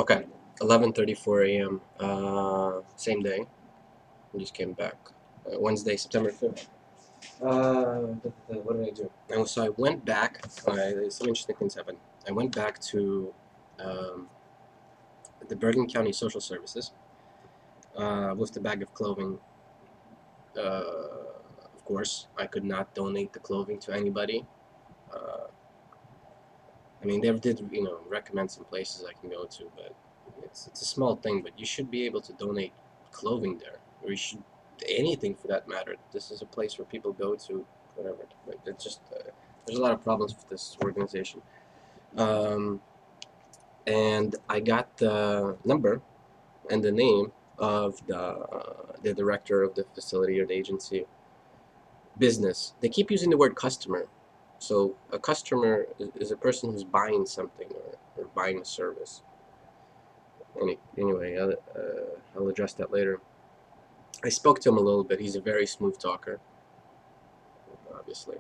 Okay, 11:34 a.m. Same day. I just came back. Wednesday, September 5th. What did I do? And so I went back. Some interesting things happened. I went back to um, the Bergen County Social Services with the bag of clothing. Of course, I could not donate the clothing to anybody. Uh, I mean, they did, recommend some places I can go to, but it's a small thing. But you should be able to donate clothing there, or you should anything for that matter. This is a place where people go to, whatever. Like it's just there's a lot of problems with this organization. Um, and I got the number and the name of the director of the facility or the agency business. They keep using the word customer. So a customer is a person who's buying something or buying a service. Anyway, I'll address that later. I spoke to him a little bit. He's a very smooth talker, obviously.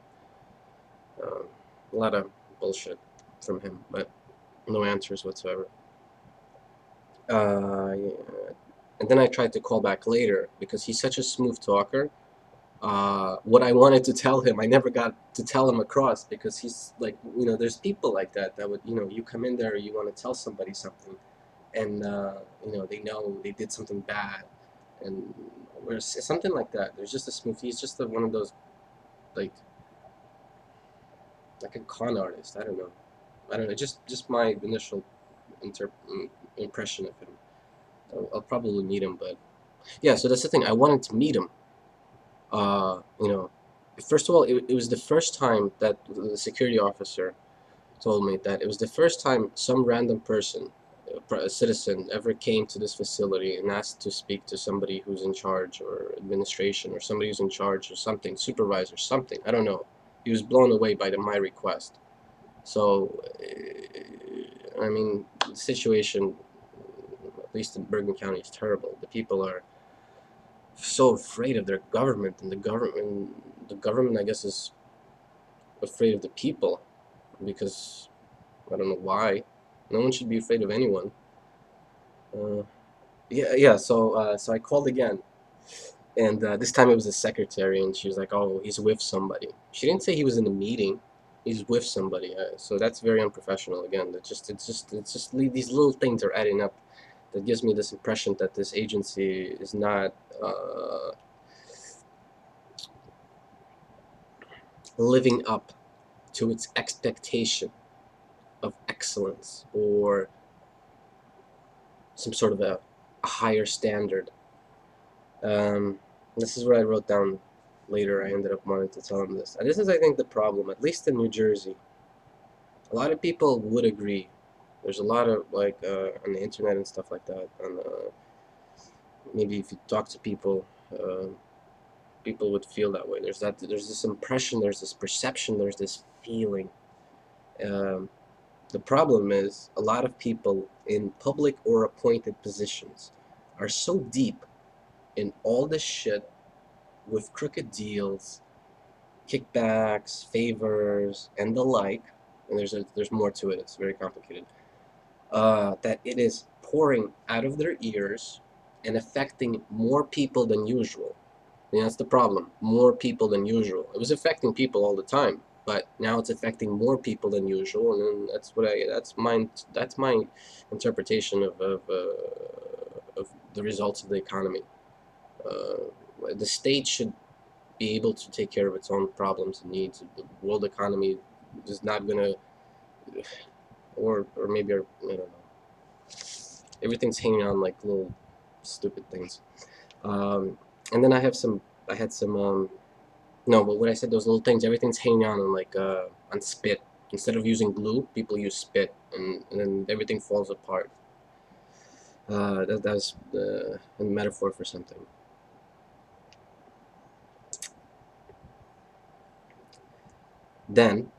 Um, a lot of bullshit from him, but no answers whatsoever. Yeah. And then I tried to call back later because he's such a smooth talker. What I wanted to tell him, I never got to tell him across because he's like, there's people like that would, you come in there, you want to tell somebody something, and they know they did something bad, and or something like that. There's just a smooth. He's just one of those like a con artist. I don't know. I don't know. Just my initial impression of him. I'll probably meet him, but yeah. So that's the thing. I wanted to meet him. Uh, you know, First of all, it was the first time that the security officer told me that it was the first time some random person, a citizen, ever came to this facility and asked to speak to somebody who's in charge or administration or somebody who's in charge or something, supervisor, something. I don't know. He was blown away by my request. So, I mean, the situation, at least in Bergen County, is terrible. The people are so afraid of their government, and the government, I guess, is afraid of the people because I don't know why. No one should be afraid of anyone. Uh, yeah, yeah. So I called again, and this time it was the secretary, and she was like, "Oh, he's with somebody." She didn't say he was in a meeting. He's with somebody. So that's very unprofessional. Again, it's just these little things are adding up. That gives me this impression that this agency is not living up to its expectation of excellence or some sort of a higher standard. Um, this is what I wrote down later. I ended up wanting to tell him this. And this is, I think, the problem, at least in New Jersey. A lot of people would agree. There's a lot of, like, on the internet and stuff like that. And maybe if you talk to people, people would feel that way. There's this impression, there's this perception, there's this feeling. Um, the problem is a lot of people in public or appointed positions are so deep in all this shit with crooked deals, kickbacks, favors, and the like, and there's more to it. It's very complicated. That it is pouring out of their ears and affecting more people than usual. And that's the problem. More people than usual. It was affecting people all the time, but now it's affecting more people than usual, and that's my interpretation of the results of the economy. The state should be able to take care of its own problems and needs. The world economy is not gonna, or maybe I don't know. Everything's hanging on like little stupid things. Um, and then I had some. No, but when I said those little things, everything's hanging on like on spit. Instead of using glue, people use spit, and then everything falls apart. That's a metaphor for something. Then,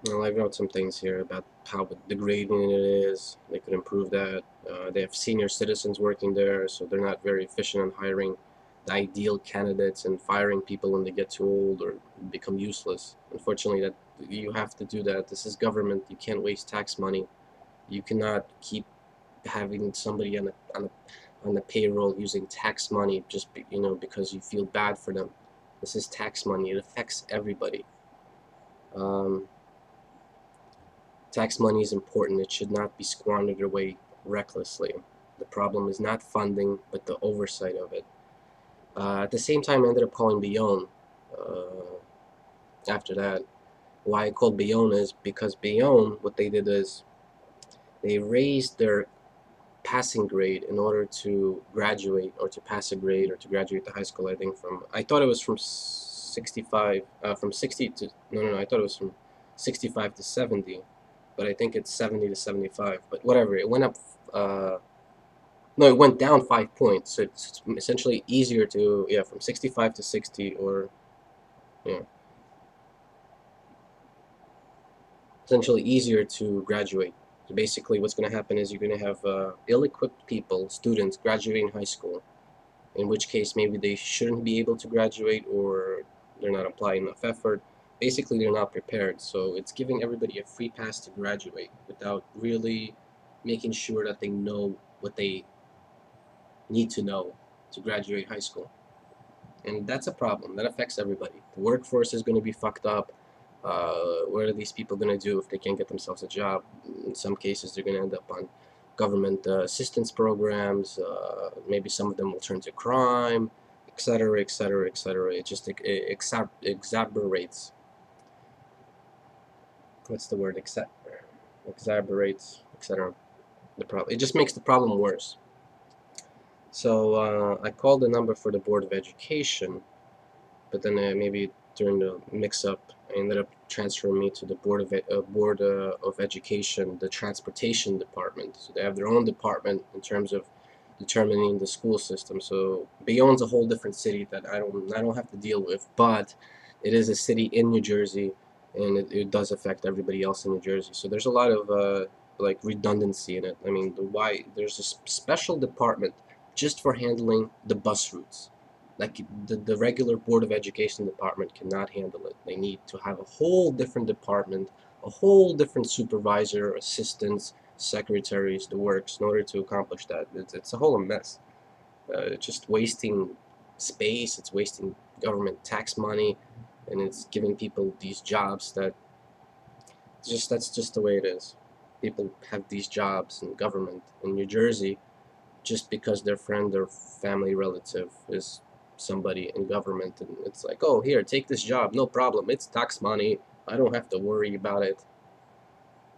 well, I wrote some things here about how degrading it is. They could improve that. They have senior citizens working there, so they're not very efficient in hiring the ideal candidates and firing people when they get too old or become useless. Unfortunately, that you have to do that. This is government. You can't waste tax money. You cannot keep having somebody on the payroll using tax money just because you feel bad for them. This is tax money. It affects everybody. Um, Tax money is important. It should not be squandered away recklessly. The problem is not funding, but the oversight of it. At the same time, I ended up calling Bayonne after that. Why I called Bayonne is because Bayonne, what they did is they raised their passing grade in order to graduate or to pass a grade or to graduate the high school. I think I thought it was from 65, from 60 to, no, I thought it was from 65 to 70, but I think it's 70 to 75, but whatever, it went up, no, it went down 5 points, so it's essentially easier to, yeah, from 65 to 60, or, yeah, essentially easier to graduate. So basically what's going to happen is you're going to have ill-equipped people, students, graduating high school, in which case maybe they shouldn't be able to graduate, or they're not applying enough effort. Basically, they're not prepared. So it's giving everybody a free pass to graduate without really making sure that they know what they need to know to graduate high school. And that's a problem. That affects everybody. The workforce is going to be fucked up. What are these people going to do if they can't get themselves a job? In some cases, they're going to end up on government assistance programs. Maybe some of them will turn to crime, etc., etc., etc. It just exacerbates. What's the word? Exacerbates, etc. The problem. It just makes the problem worse. So I called the number for the Board of Education, but then maybe during the mix-up, I ended up transferring me to the Board of Education, the Transportation Department. So they have their own department in terms of determining the school system. So Bayonne's a whole different city that I don't have to deal with, but it is a city in New Jersey, and it does affect everybody else in New Jersey. So there's a lot of like redundancy in it. I mean, there's a special department just for handling the bus routes. Like the regular Board of Education department cannot handle it. They need to have a whole different department, a whole different supervisor, assistants, secretaries, the works in order to accomplish that. It's a whole mess. It's just wasting space. It's wasting government tax money, and it's giving people these jobs that's just the way it is. People have these jobs in government in New Jersey just because their friend or family relative is somebody in government, and it's like, oh, here, take this job, no problem, it's tax money, I don't have to worry about it.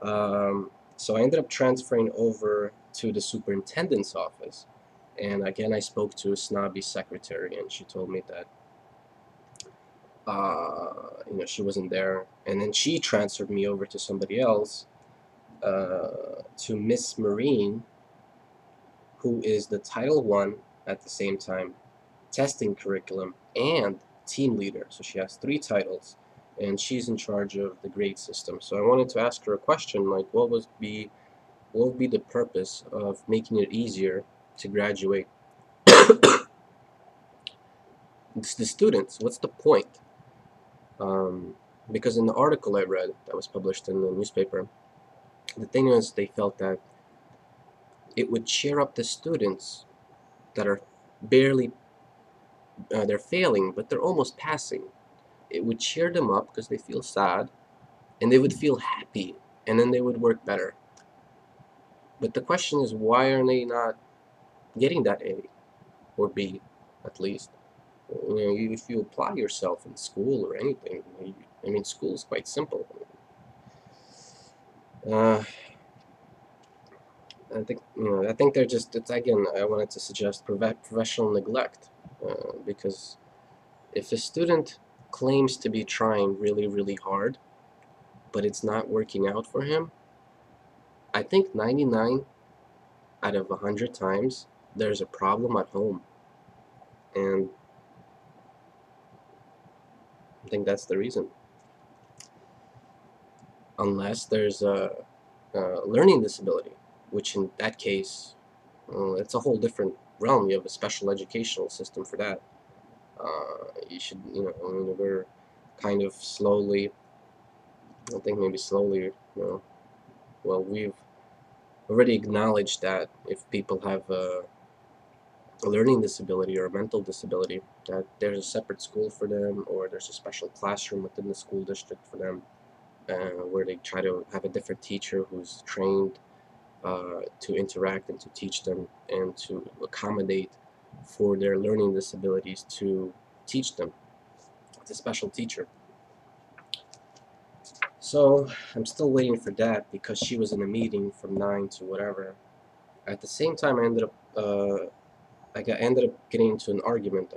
So I ended up transferring over to the superintendent's office, and again I spoke to a snobby secretary, and she told me that she wasn't there, and then she transferred me over to somebody else, to Miss Marine, who is the Title I at the same time testing curriculum and team leader. So she has 3 titles, and she's in charge of the grade system. So I wanted to ask her a question, like what would be the purpose of making it easier to graduate it's the students? What's the point? Because in the article I read that was published in the newspaper, the thing is they felt that it would cheer up the students that are barely they're failing, but they're almost passing. It would cheer them up because they feel sad, and they would feel happy, and then they would work better. But the question is, why are they not getting that A or B, at least? If you apply yourself in school or anything, I mean, school is quite simple. Uh, I think they're just. It's again. I wanted to suggest professional neglect, because if a student claims to be trying really, really hard, but it's not working out for him, I think 99 out of 100 times there's a problem at home, and I think that's the reason. Unless there's a learning disability, which in that case, it's a whole different realm. You have a special educational system for that. You should, I mean, we're kind of slowly, I think maybe slowly, well, already acknowledged that if people have a learning disability or a mental disability, that there's a separate school for them, or there's a special classroom within the school district for them, where they try to have a different teacher who's trained to interact and to teach them and to accommodate for their learning disabilities, to teach them. It's a special teacher. So I'm still waiting for that because she was in a meeting from 9 to whatever. At the same time, I ended up getting into an argument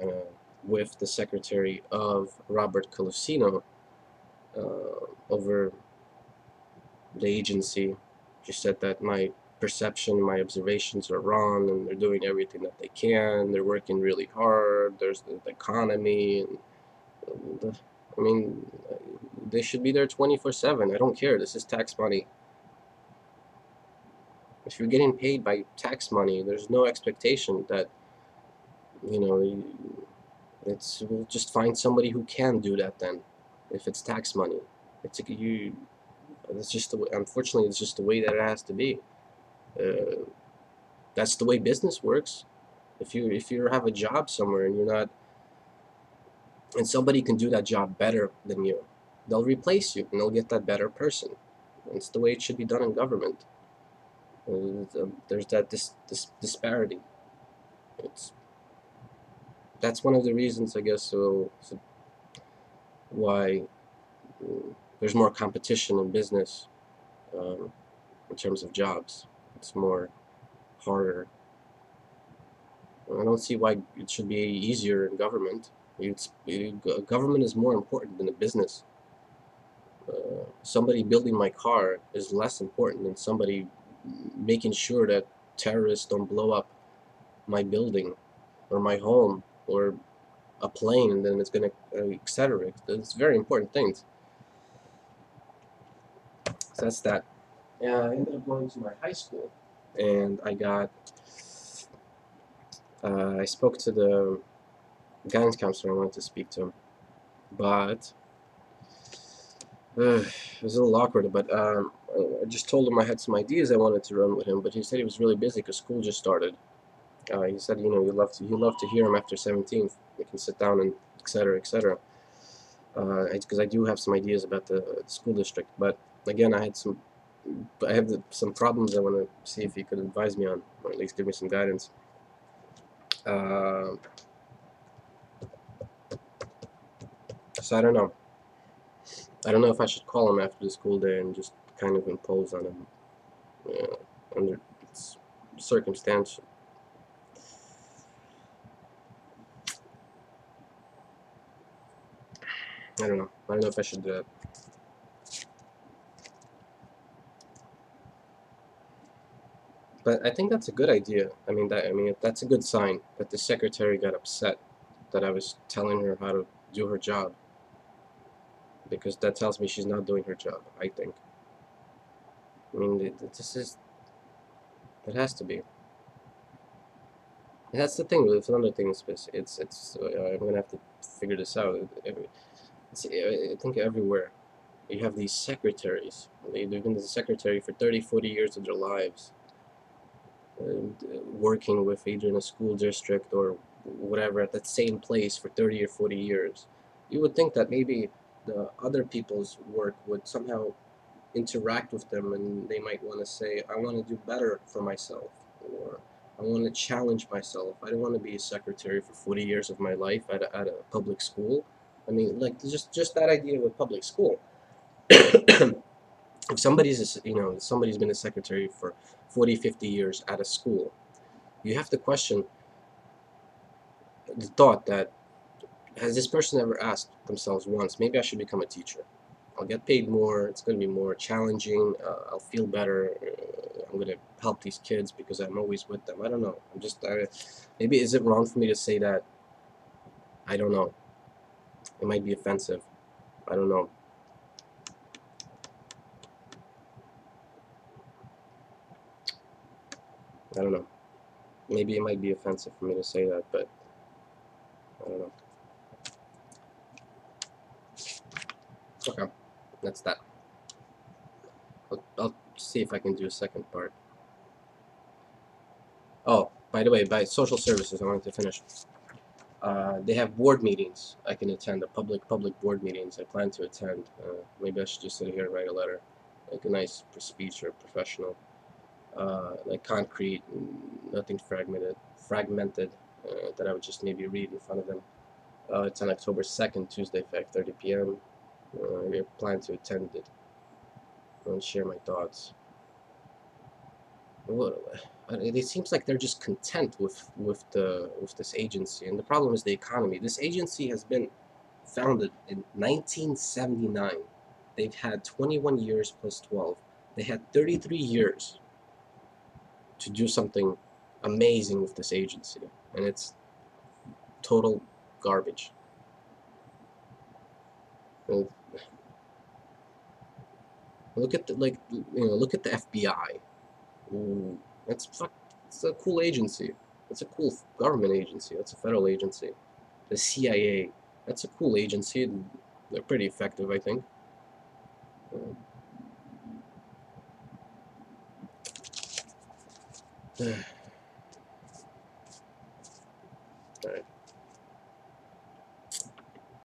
with the secretary of Robert Calocino over the agency. She said that my perception, my observations are wrong, and they're doing everything that they can. They're working really hard. There's the economy, and I mean, they should be there 24/7. I don't care. This is tax money. If you're getting paid by tax money, there's no expectation that you know. We'll just find somebody who can do that then, if it's tax money. It's you. It's just the way, unfortunately, it's just the way that it has to be. Uh, that's the way business works. If you have a job somewhere and you're not, and somebody can do that job better than you, they'll replace you and they'll get that better person. It's the way it should be done in government. There's that this disparity. It's That's one of the reasons, I guess, so why there's more competition in business, in terms of jobs. It's more harder. I don't see why it should be easier in government. Government is more important than a business. Somebody building my car is less important than somebody making sure that terrorists don't blow up my building or my home or a plane, and then it's gonna, etc. It's very important things. So that's that. Yeah, I ended up going to my high school, and I spoke to the guidance counselor I wanted to speak to, but it was a little awkward. But I just told him I had some ideas I wanted to run with him, but he said he was really busy because school just started. He said, you'd love to hear him after 17th. We can sit down and etc. etc. Because I do have some ideas about the school district, but again, I have some problems I want to see if you could advise me on, or at least give me some guidance. Uh, so I don't know. I don't know if I should call him after the school day and just kind of impose on him under circumstance. I don't know. I don't know if I should do that. But I think that's a good idea. That's a good sign that the secretary got upset that I was telling her how to do her job, because that tells me she's not doing her job, I think. I mean, it has to be. And that's the thing with another thing. I'm gonna have to figure this out. I think everywhere you have these secretaries. They've been the secretary for 30, 40 years of their lives, and working with either in a school district or whatever at that same place for 30 or 40 years. You would think that maybe the other people's work would somehow interact with them, and they might want to say, I want to do better for myself, or I want to challenge myself. I don't want to be a secretary for 40 years of my life at a public school. I mean, like, just that idea of a public school. If somebody's been a secretary for 40, 50 years at a school, you have to question the thought that, has this person ever asked themselves once, maybe I should become a teacher? I'll get paid more, it's going to be more challenging, I'll feel better, I'm going to help these kids because I'm always with them. I don't know. Maybe is it wrong for me to say that? I don't know. It might be offensive. I don't know. I don't know. Maybe it might be offensive for me to say that, but I don't know. Okay, that's that. I'll see if I can do a second part. Oh, by the way, by social services, I wanted to finish. They have board meetings I can attend, the public board meetings I plan to attend. Maybe I should just sit here and write a letter, like a nice speech or professional, like concrete, nothing fragmented, that I would just maybe read in front of them. It's on October 2nd, Tuesday, 5:30 p.m. I plan to attend it and share my thoughts. It seems like they're just content with this agency, and the problem is the economy. This agency has been founded in 1979. They've had 21 years plus 12. They had 33 years to do something amazing with this agency, and it's total garbage. And look at look at the FBI. Ooh, it's a cool agency. It's a cool government agency. It's a federal agency. The CIA. That's a cool agency. They're pretty effective, I think.